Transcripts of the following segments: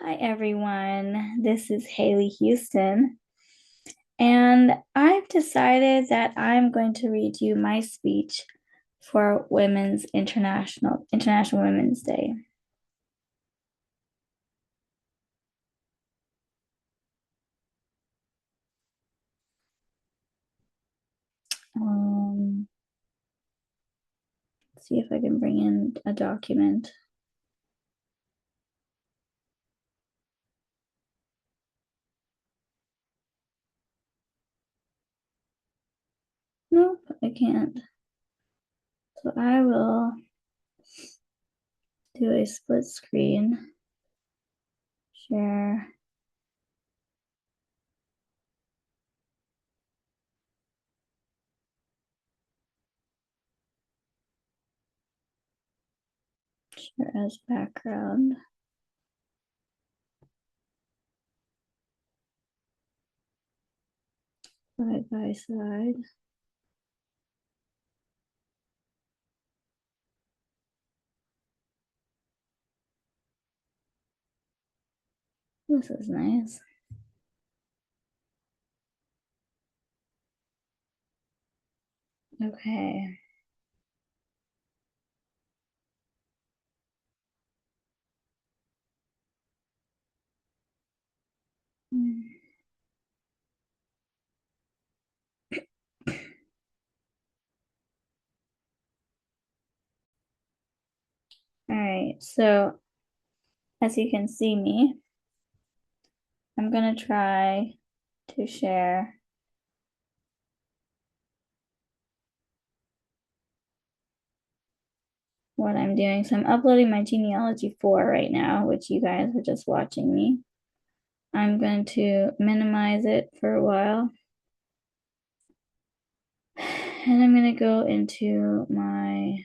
Hi, everyone. This is Haley Houston, and I've decided that I'm going to read you my speech for Women's International Women's Day. Um, see if I can bring in a document. Nope, I can't. So I will do a split screen share. Share as background. Side by side. This is nice. Okay. All right, so as you can see me, I'm gonna try to share what I'm doing. So I'm uploading my genealogy 4 right now, which you guys are just watching me. I'm going to minimize it for a while. And I'm going to go into my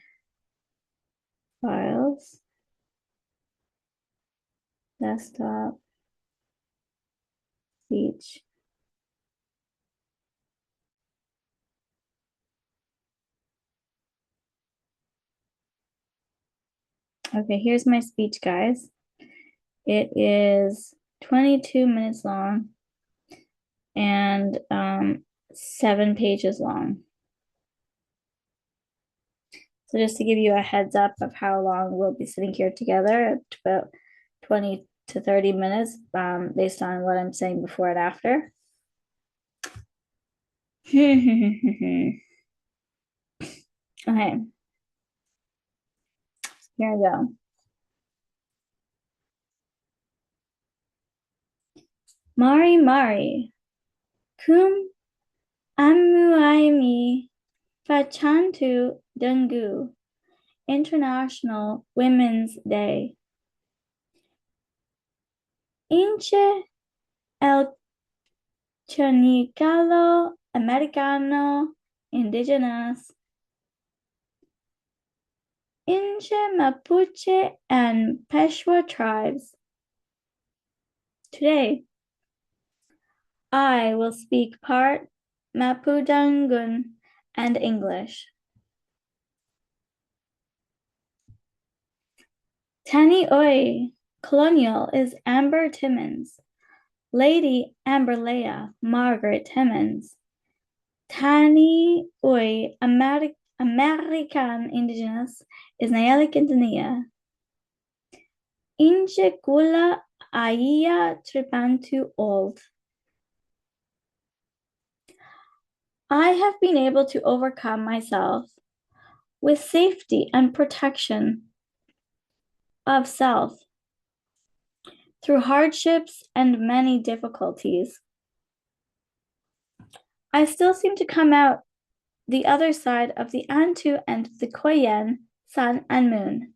files, desktop, speech. Okay, here's my speech, guys. It is 22 minutes long and 7 pages long. So just to give you a heads up of how long we'll be sitting here together, about 20 to 30 minutes, based on what I'm saying before and after. Okay, here I go. Mari Mari, cum amuaimi fachantu dengu, International Women's Day. Inche el Chonicalo Americano Indigenous, Inche Mapuche and Peshwa tribes. Today, I will speak part Mapudungun and English. Tani Oi, Colonial is Amber Timmons. Lady Amberlea Margaret Timmons. Tani Oi, American Indigenous is Nayeli Quintanilla. Inche Gula Aya Tripantu Old. I have been able to overcome myself with safety and protection of self through hardships and many difficulties. I still seem to come out the other side of the Antu and the Koyen, sun and moon.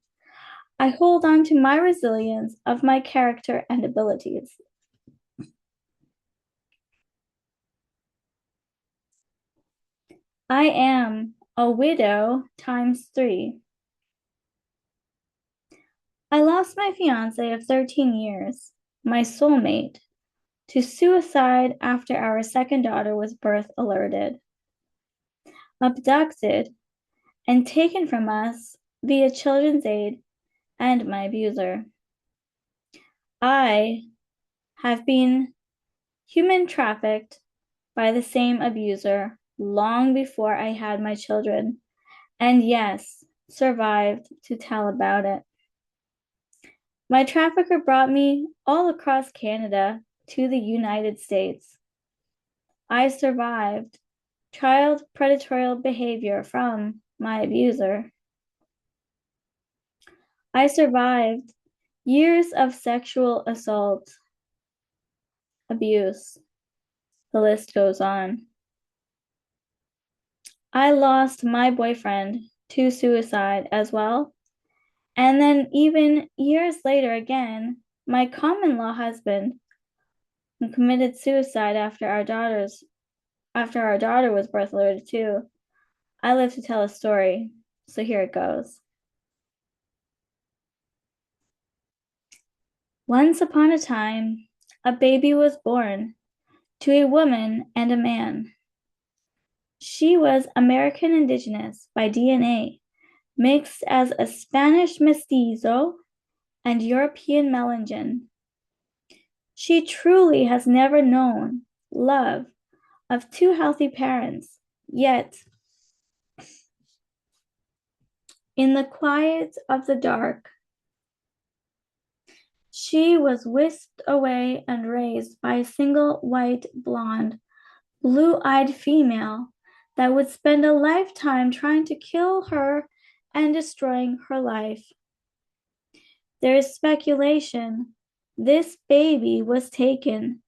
I hold on to my resilience of my character and abilities. I am a widow times 3. I lost my fiance of 13 years, my soulmate, to suicide after our second daughter was birth alerted, abducted, and taken from us via Children's Aid and my abuser. I have been human trafficked by the same abuser long before I had my children, and yes, survived to tell about it. My trafficker brought me all across Canada to the United States. I survived child predatory behavior from my abuser. I survived years of sexual assault, abuse. The list goes on. I lost my boyfriend to suicide as well. And then, even years later, again, my common law husband committed suicide after our daughter was birth alerted too. I live to tell a story, so here it goes. Once upon a time, a baby was born to a woman and a man. She was American Indigenous by DNA, mixed as a Spanish mestizo and European Melungeon. She truly has never known love of two healthy parents, yet in the quiet of the dark, she was whisked away and raised by a single white, blonde, blue-eyed female that would spend a lifetime trying to kill her and destroying her life. There is speculation this baby was taken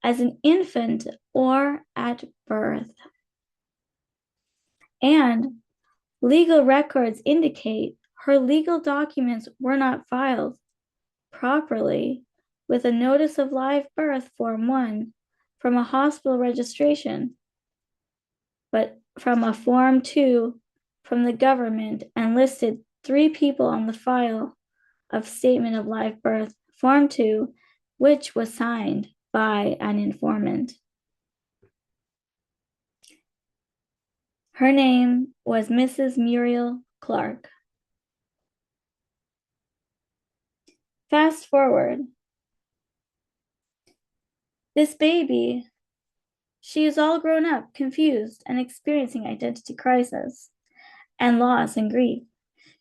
as an infant or at birth. And legal records indicate her legal documents were not filed properly with a notice of live birth Form 1 from a hospital registration, but from a Form 2 from the government, and listed 3 people on the file of statement of live birth, Form 2, which was signed by an informant. Her name was Mrs. Muriel Clark. Fast forward. This baby, she is all grown up, confused, and experiencing identity crisis and loss and grief.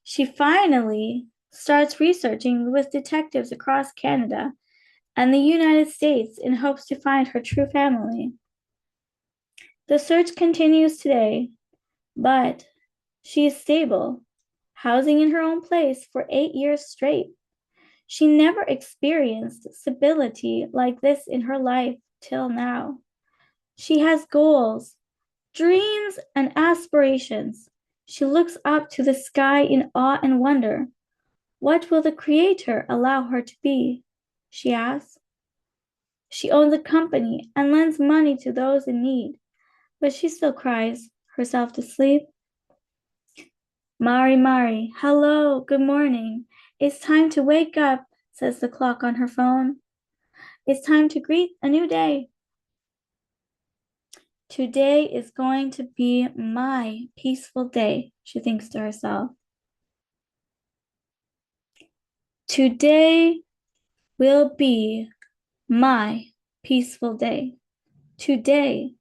She finally starts researching with detectives across Canada and the United States in hopes to find her true family. The search continues today, but she is stable, housing in her own place for 8 years straight. She never experienced stability like this in her life till now. She has goals, dreams, and aspirations. She looks up to the sky in awe and wonder. What will the Creator allow her to be? She asks. She owns a company and lends money to those in need, but she still cries herself to sleep. Mari, Mari, hello, good morning. It's time to wake up, says the clock on her phone. It's time to greet a new day. Today is going to be my peaceful day, she thinks to herself. Today will be my peaceful day. Today,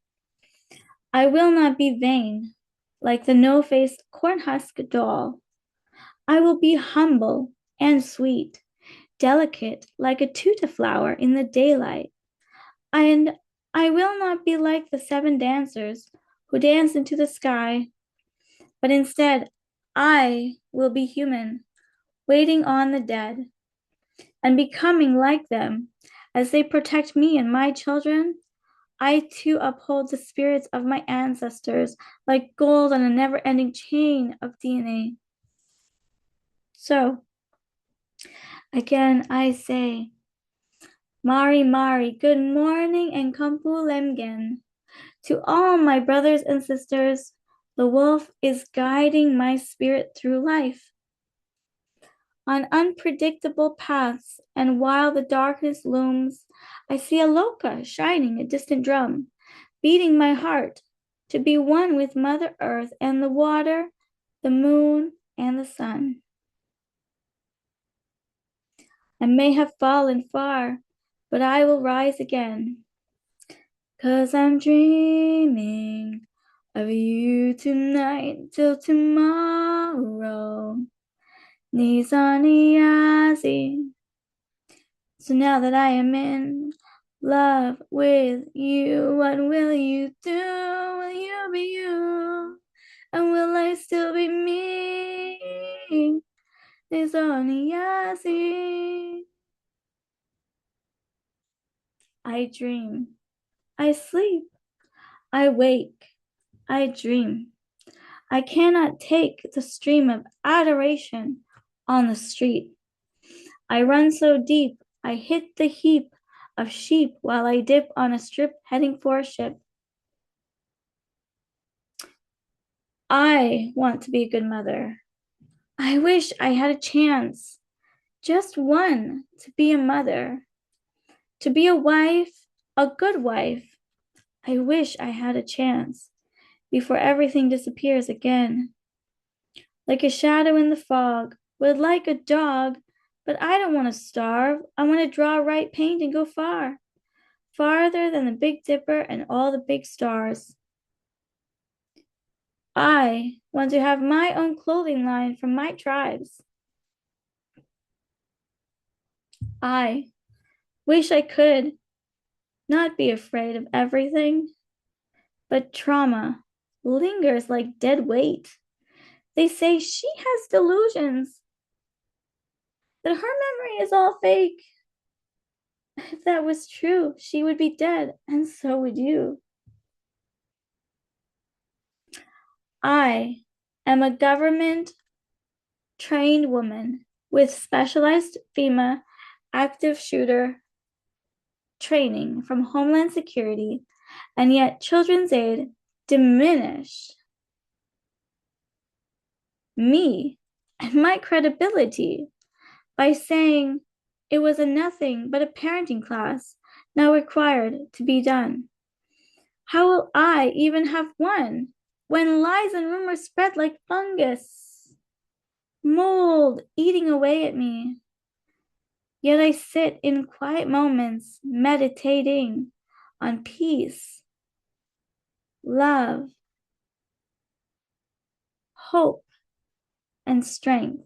I will not be vain like the no-faced cornhusk doll. I will be humble and sweet, delicate like a tuta flower in the daylight. And I will not be like the 7 dancers who dance into the sky, but instead, I will be human, waiting on the dead, and becoming like them as they protect me and my children. I too uphold the spirits of my ancestors like gold on a never-ending chain of DNA. So, again, I say, Mari Mari, good morning and Kampu Lemgen. To all my brothers and sisters, the wolf is guiding my spirit through life. On unpredictable paths, and while the darkness looms, I see a loka shining a distant drum, beating my heart to be one with Mother Earth and the water, the moon, and the sun. I may have fallen far, but I will rise again. 'Cause I'm dreaming of you tonight till tomorrow. Nizaniazi. So now that I am in love with you, what will you do? Will you be you? And will I still be me? Nizaniazi. I dream. I sleep. I wake. I dream. I cannot take the stream of adoration on the street. I run so deep, I hit the heap of sheep while I dip on a strip heading for a ship. I want to be a good mother. I wish I had a chance, just one, to be a mother, to be a wife, a good wife. I wish I had a chance before everything disappears again. Like a shadow in the fog, would like a dog, but I don't want to starve. I want to draw right paint and go far, farther than the Big Dipper and all the big stars. I want to have my own clothing line from my tribes. I wish I could not be afraid of everything, but trauma lingers like dead weight. They say she has delusions, that her memory is all fake. If that was true, she would be dead, and so would you. I am a government trained woman with specialized FEMA active shooter training from Homeland Security, and yet Children's Aid diminished me and my credibility by saying it was a nothing but a parenting class now required to be done. How will I even have one when lies and rumors spread like fungus, mold eating away at me? Yet I sit in quiet moments meditating on peace, love, hope, and strength,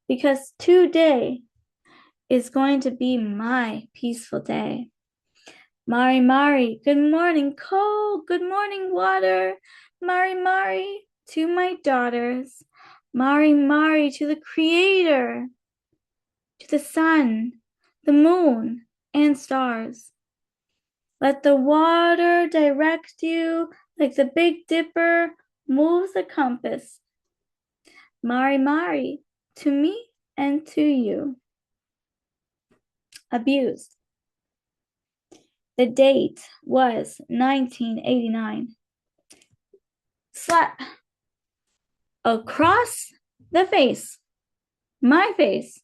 because today is going to be my peaceful day. Mari Mari, good morning, cold, good morning, water. Mari Mari to my daughters. Mari Mari to the Creator, to the sun, the moon, and stars. Let the water direct you like the Big Dipper moves the compass. Mari Mari to me and to you. Abused. The date was 1989. Slap across the face. My face.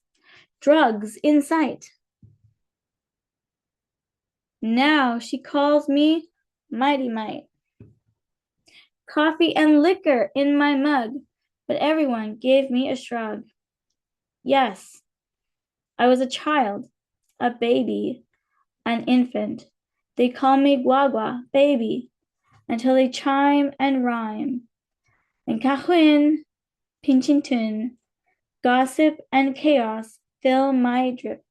Drugs in sight. Now she calls me Mighty Might. Coffee and liquor in my mug, but everyone gave me a shrug. Yes, I was a child, a baby, an infant. They call me Guagua, baby, until they chime and rhyme. And Cahuin, Pinchintun, gossip and chaos fill my drip.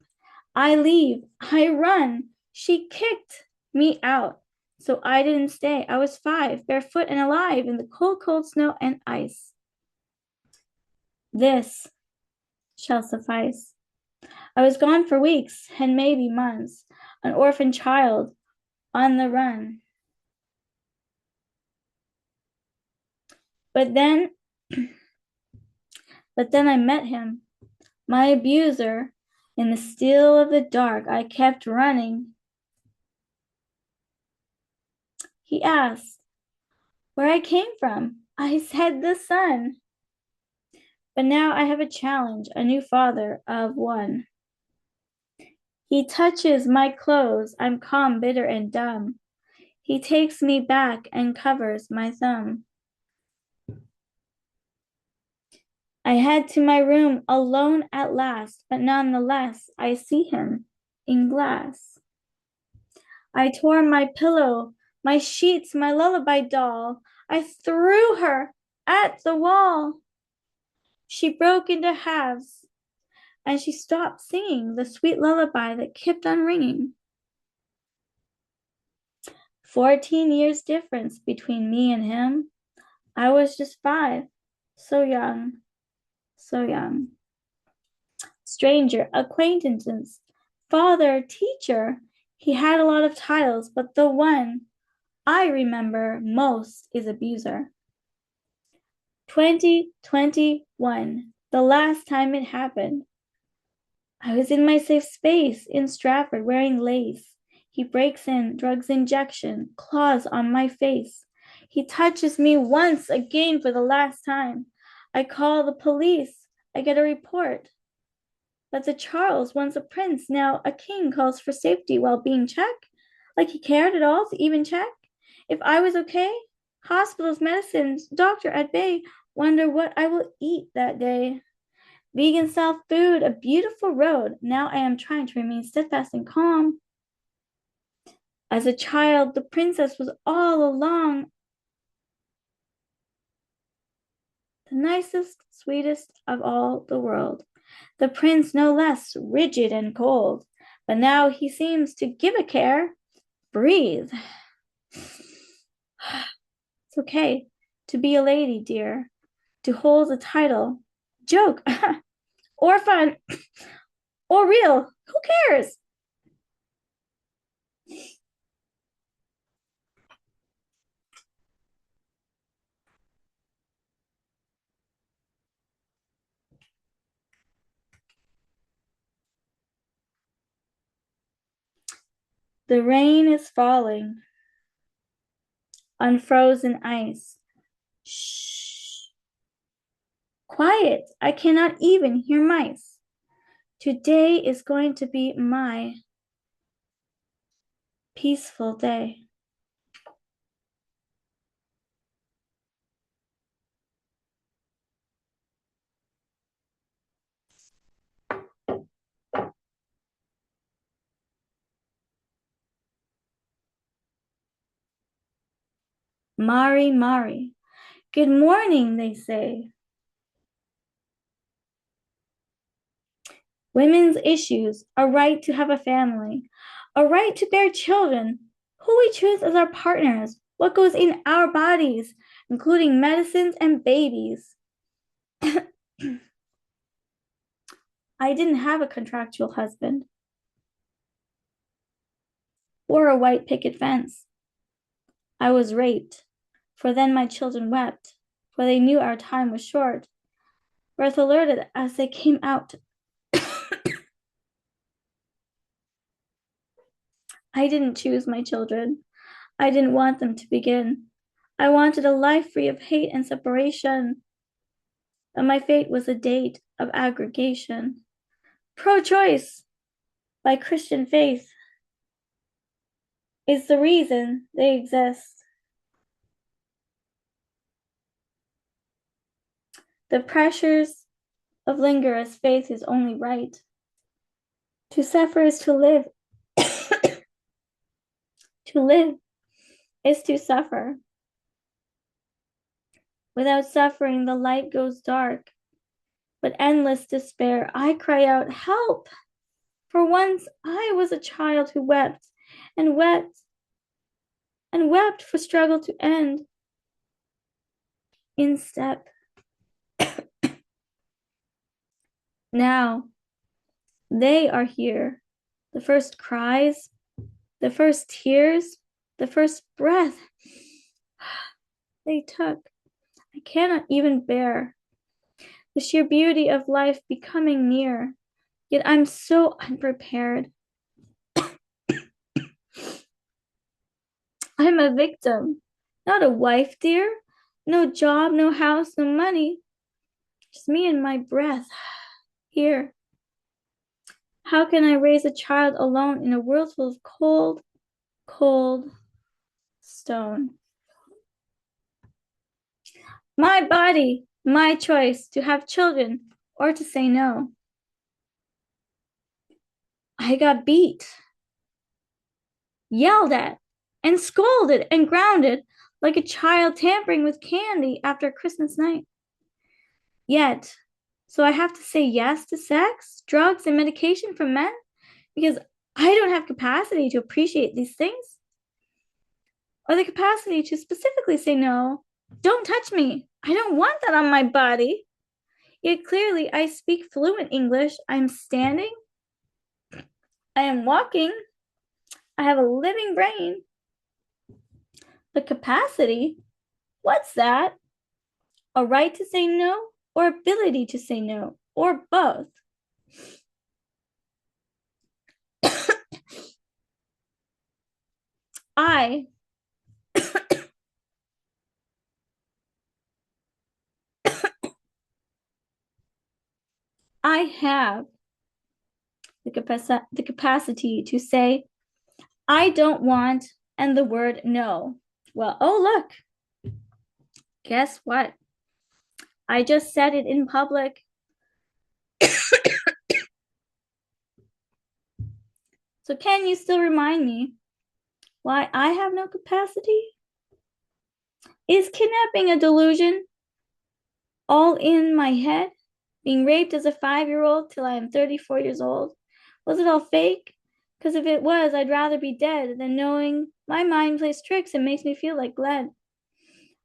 I leave, I run. She kicked me out, so I didn't stay. I was 5, barefoot and alive in the cold, cold snow and ice. This shall suffice. I was gone for weeks and maybe months, an orphan child on the run. But then I met him, my abuser. In the still of the dark, I kept running. He asked where I came from. I said the sun. But now I have a challenge, a new father of one. He touches my clothes. I'm calm, bitter, and dumb. He takes me back and covers my thumb. I head to my room alone at last, but nonetheless I see him in glass. I tore my pillow, my sheets, my lullaby doll. I threw her at the wall. She broke into halves, and she stopped singing the sweet lullaby that kept on ringing. 14 years difference between me and him. I was just 5, so young, so young. Stranger, acquaintances, father, teacher. He had a lot of titles, but the one I remember most is abuser. 2021, the last time it happened. I was in my safe space in Stratford wearing lace. He breaks in, drugs injection, claws on my face. He touches me once again for the last time. I call the police. I get a report. But the Charles, once a prince, now a king, calls for safety while being checked. Like he cared at all to even check if I was okay. Hospitals, medicines, doctor at bay, wonder what I will eat that day. Vegan self food, a beautiful road. Now I am trying to remain steadfast and calm. As a child, the princess was all along the nicest, sweetest of all the world. The prince no less rigid and cold. But now he seems to give a care. Breathe. It's okay to be a lady, dear, to hold a title. Joke or fun or real. Who cares? The rain is falling on frozen ice. Shh. Quiet. I cannot even hear mice. Today is going to be my peaceful day. Mari, Mari. Good morning, they say. Women's issues, a right to have a family, a right to bear children, who we choose as our partners, what goes in our bodies, including medicines and babies. I didn't have a contractual husband or a white picket fence. I was raped, for then my children wept, for they knew our time was short. Birth alerted as they came out. I didn't choose my children. I didn't want them to begin. I wanted a life free of hate and separation. But my fate was a date of aggregation. Pro-choice by Christian faith is the reason they exist. The pressures of linger as faith is only right. To suffer is to live. To live is to suffer. Without suffering, the light goes dark. But endless despair, I cry out, help! For once I was a child who wept and wept and wept for struggle to end. In step. Now, they are here. The first cries, the first tears, the first breath they took. I cannot even bear the sheer beauty of life becoming near. Yet I'm so unprepared. I'm a victim, not a wife, dear. No job, no house, no money. Just me and my breath here. How can I raise a child alone in a world full of cold, cold stone? My body My choice to have children or to say no. I got beat, yelled at, and scolded and grounded like a child tampering with candy after Christmas night. Yet, so I have to say yes to sex, drugs, and medication from men because I don't have capacity to appreciate these things, or the capacity to specifically say no. Don't touch me. I don't want that on my body. Yet clearly I speak fluent English. I'm standing. I am walking. I have a living brain. The capacity? What's that? A right to say no or ability to say no or both? I I have the capacity to say I don't want and the word no. Well, oh look. Guess what? I just said it in public. So can you still remind me why I have no capacity? Is kidnapping a delusion? All in my head? Being raped as a 5-year-old till I am 34 years old? Was it all fake? Because if it was, I'd rather be dead than knowing my mind plays tricks and makes me feel like lead.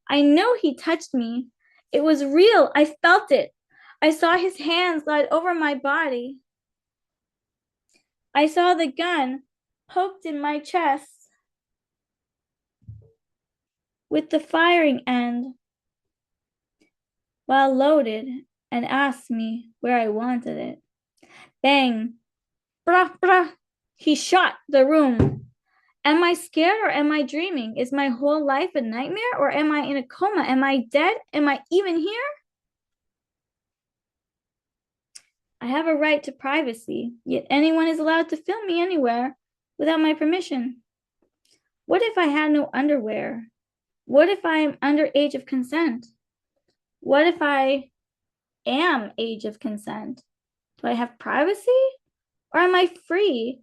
I know he touched me. It was real. I felt it. I saw his hands glide over my body. I saw the gun poked in my chest with the firing end while loaded and asked me where I wanted it. Bang! Brah, brah! He shot the room. Am I scared or am I dreaming? Is my whole life a nightmare or am I in a coma? Am I dead? Am I even here? I have a right to privacy, yet anyone is allowed to film me anywhere without my permission. What if I had no underwear? What if I am under age of consent? What if I am age of consent? Do I have privacy? Or am I free?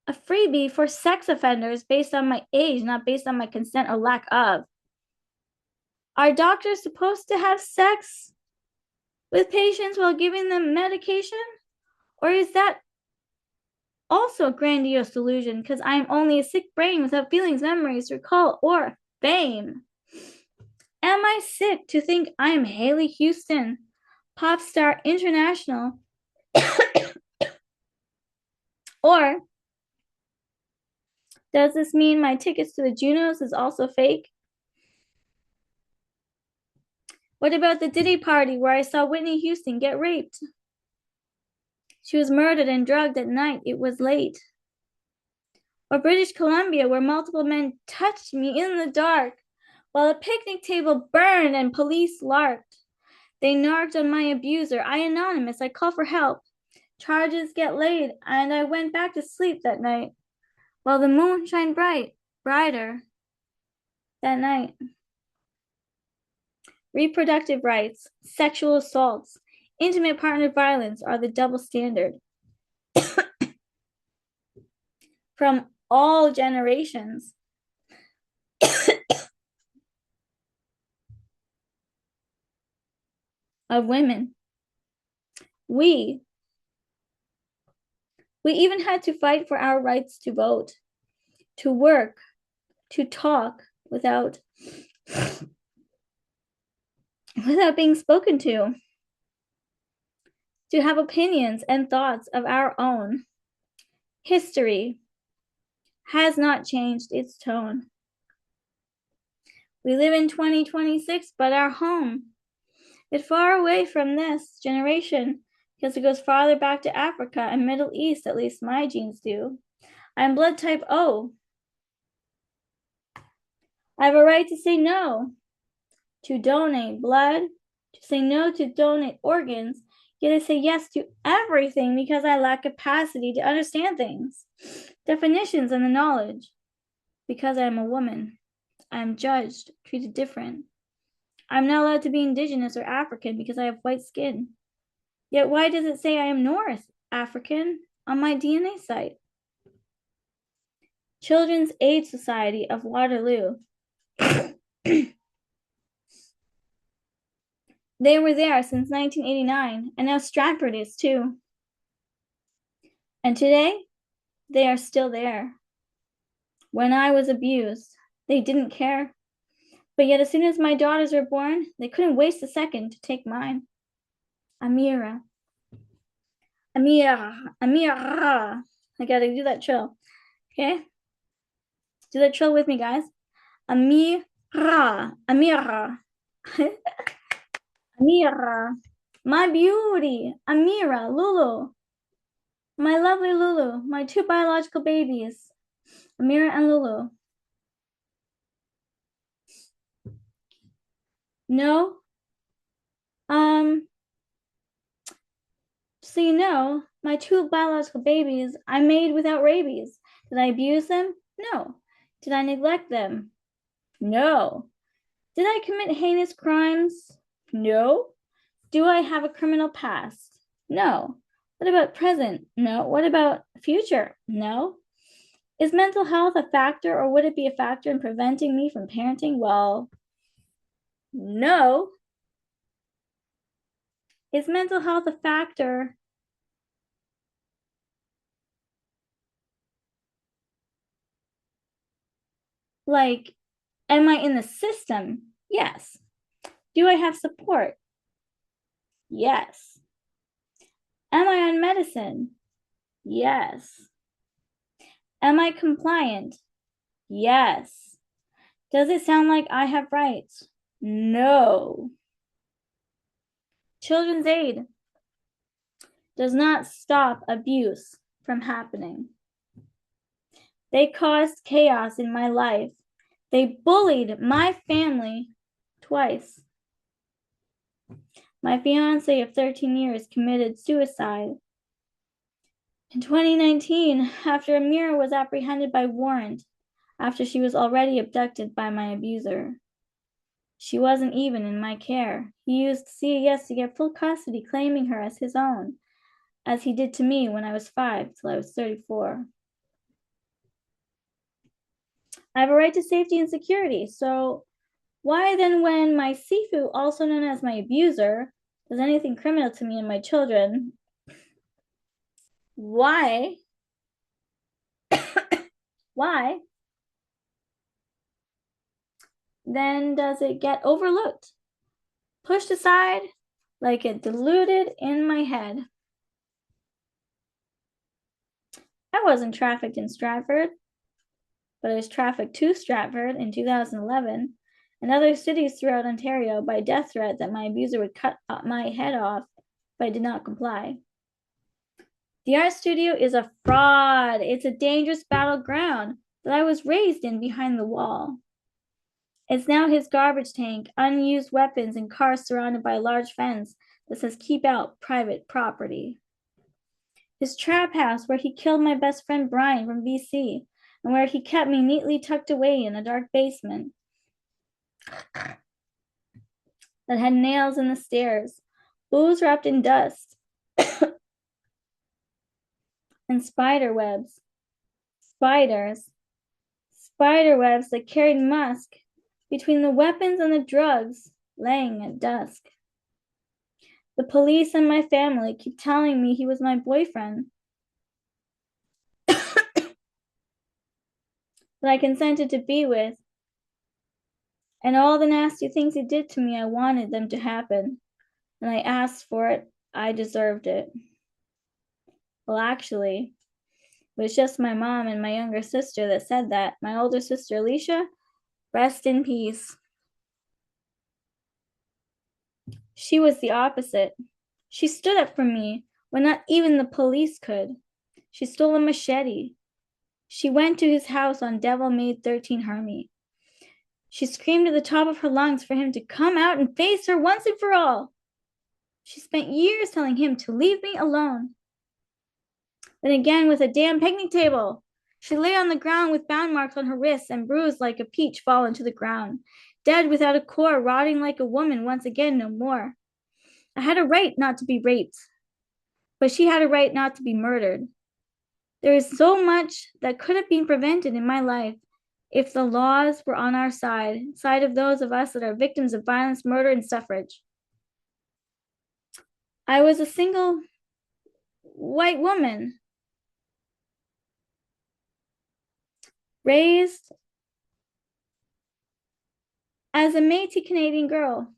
A freebie for sex offenders based on my age, not based on my consent or lack of. Are doctors supposed to have sex with patients while giving them medication? Or is that also a grandiose delusion because I'm only a sick brain without feelings, memories, recall, or fame? Am I sick to think I am Haley Houston, pop star international? Or does this mean my tickets to the Junos is also fake? What about the Diddy party where I saw Whitney Houston get raped? She was murdered and drugged at night. It was late. Or British Columbia where multiple men touched me in the dark while a picnic table burned and police larked. They narked on my abuser. I anonymous. I call for help. Charges get laid, and I went back to sleep that night while the moon shined brighter that night. Reproductive rights, sexual assaults, intimate partner violence are the double standard from all generations. Of women. We even had to fight for our rights to vote, to work, to talk without being spoken to have opinions and thoughts of our own. History has not changed its tone. We live in 2026, but our home is far away from this generation because it goes farther back to Africa and Middle East, at least my genes do. I'm blood type O. I have a right to say no to donate blood, to say no to donate organs, yet I say yes to everything because I lack capacity to understand things, definitions, and the knowledge. Because I am a woman, I am judged, treated different. I'm not allowed to be indigenous or African because I have white skin. Yet why does it say I am North African on my DNA site? Children's Aid Society of Waterloo. They were there since 1989, and now Stratford is too. And today, they are still there. When I was abused, they didn't care. But yet, as soon as my daughters were born, they couldn't waste a second to take mine. Amira. Amira. Amira. I gotta do that trill. Okay? Do that trill with me, guys. Amira. Amira. Amira. My beauty. Amira. Lulu. My lovely Lulu. My two biological babies. Amira and Lulu. No. So you know, my two biological babies I made without rabies. Did I abuse them? No. Did I neglect them? No. Did I commit heinous crimes? No. Do I have a criminal past? No. What about present? No. What about future? No. Is mental health a factor, or would it be a factor in preventing me from parenting? Well, no. Is mental health a factor? Like, am I in the system? Yes. Do I have support? Yes. Am I on medicine? Yes. Am I compliant? Yes. Does it sound like I have rights? No. Children's Aid does not stop abuse from happening. They caused chaos in my life. They bullied my family twice. My fiance of 13 years committed suicide. In 2019, after Amira was apprehended by warrant, after she was already abducted by my abuser. She wasn't even in my care. He used CAS to get full custody, claiming her as his own, as he did to me when I was 5 till I was 34. I have a right to safety and security, so why then, when my Sifu, also known as my abuser, does anything criminal to me and my children, why then does it get overlooked, pushed aside like it diluted in my head? I wasn't trafficked in Stratford, but I was trafficked to Stratford in 2011 and other cities throughout Ontario by death threat that my abuser would cut my head off if I did not comply. The art studio is a fraud. It's a dangerous battleground that I was raised in behind the wall. It's now his garbage tank, unused weapons, and cars surrounded by a large fence that says keep out private property. His trap house where he killed my best friend Brian from BC and where he kept me neatly tucked away in a dark basement that had nails in the stairs, booze wrapped in dust, and spider webs. Spider webs that carried musk between the weapons and the drugs laying at dusk. The police and my family keep telling me he was my boyfriend, that I consented to be with. And all the nasty things he did to me, I wanted them to happen. And I asked for it. I deserved it. Well, actually, it was just my mom and my younger sister that said that. My older sister, Alicia, rest in peace. She was the opposite. She stood up for me when not even the police could. She stole a machete. She went to his house on Devil Maid 13 Hermie. She screamed at the top of her lungs for him to come out and face her once and for all. She spent years telling him to leave me alone. Then again with a damn picnic table. She lay on the ground with bound marks on her wrists and bruised like a peach fallen to the ground. dead without a core, rotting like a woman once again no more. I had a right not to be raped, but she had a right not to be murdered. There is so much that could have been prevented in my life if the laws were on our side of those of us that are victims of violence, murder, and suffrage. I was a single white woman, raised as a Métis Canadian girl,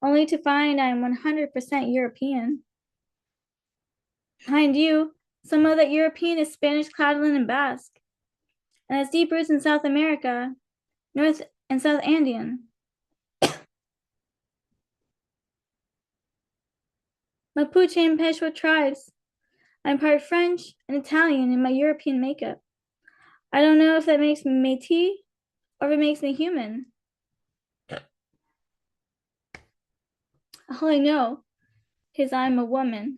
only to find I am 100% European. Mind you, some of that European is Spanish, Catalan, and Basque, and has deep roots in South America, North and South Andean. Mapuche and Peshwa tribes. I'm part French and Italian in my European makeup. I don't know if that makes me Métis or if it makes me human. All I know is I'm a woman.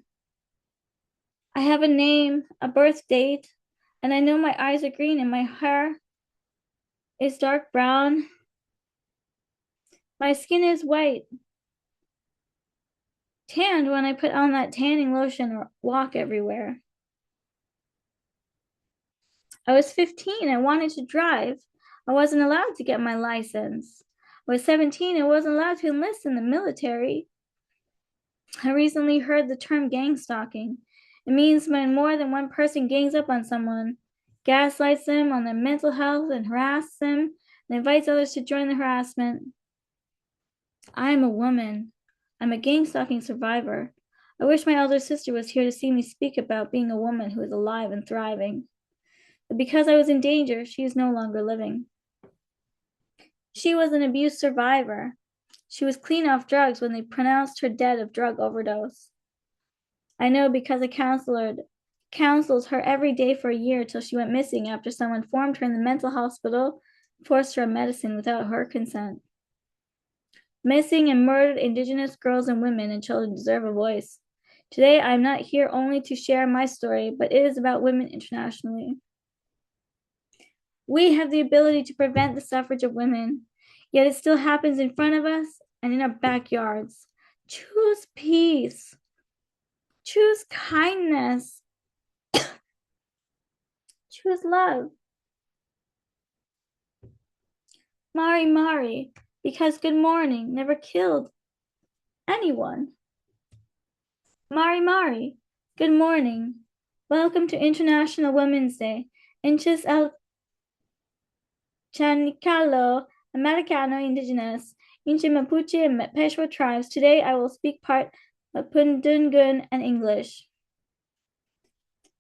I have a name, a birth date, and I know my eyes are green and my hair is dark brown. My skin is white, tanned when I put on that tanning lotion or walk everywhere. I was 15, I wanted to drive. I wasn't allowed to get my license. I was 17, I wasn't allowed to enlist in the military. I recently heard the term gang stalking. It means when more than one person gangs up on someone, gaslights them on their mental health and harasses them, and invites others to join the harassment. I am a woman. I'm a gang stalking survivor. I wish my elder sister was here to see me speak about being a woman who is alive and thriving. But because I was in danger, she is no longer living. She was an abuse survivor. She was clean off drugs when they pronounced her dead of drug overdose. I know because I counseled her every day for a year till she went missing after someone formed her in the mental hospital and forced her on medicine without her consent. Missing and murdered Indigenous girls and women and children deserve a voice. Today, I am not here only to share my story, but it is about women internationally. We have the ability to prevent the suffrage of women, yet it still happens in front of us and in our backyards. Choose peace. Choose kindness. Choose love. Mari Mari, because good morning never killed anyone. Mari Mari, good morning. Welcome to International Women's Day. Inches el Chanicalo, Americano Indigenous, Inche Mapuche and Peshwa tribes. Today I will speak part Mapudungun and English.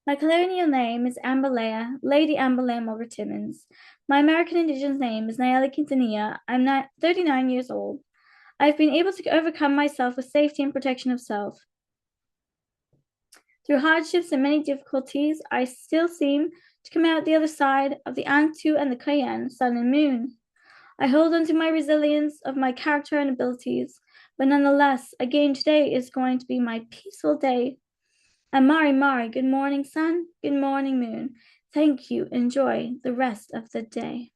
My colonial name is Ambalea, Lady Ambalea Mulder Timmins. My American Indigenous name is Nayeli Quintanilla. I'm 39 years old. I've been able to overcome myself with safety and protection of self. Through hardships and many difficulties, I still seem to come out the other side of the Antu and the Kayan, sun and moon. I hold on to my resilience of my character and abilities, but nonetheless, again today is going to be my peaceful day. And Mari Mari, good morning sun, good morning moon. Thank you. Enjoy the rest of the day.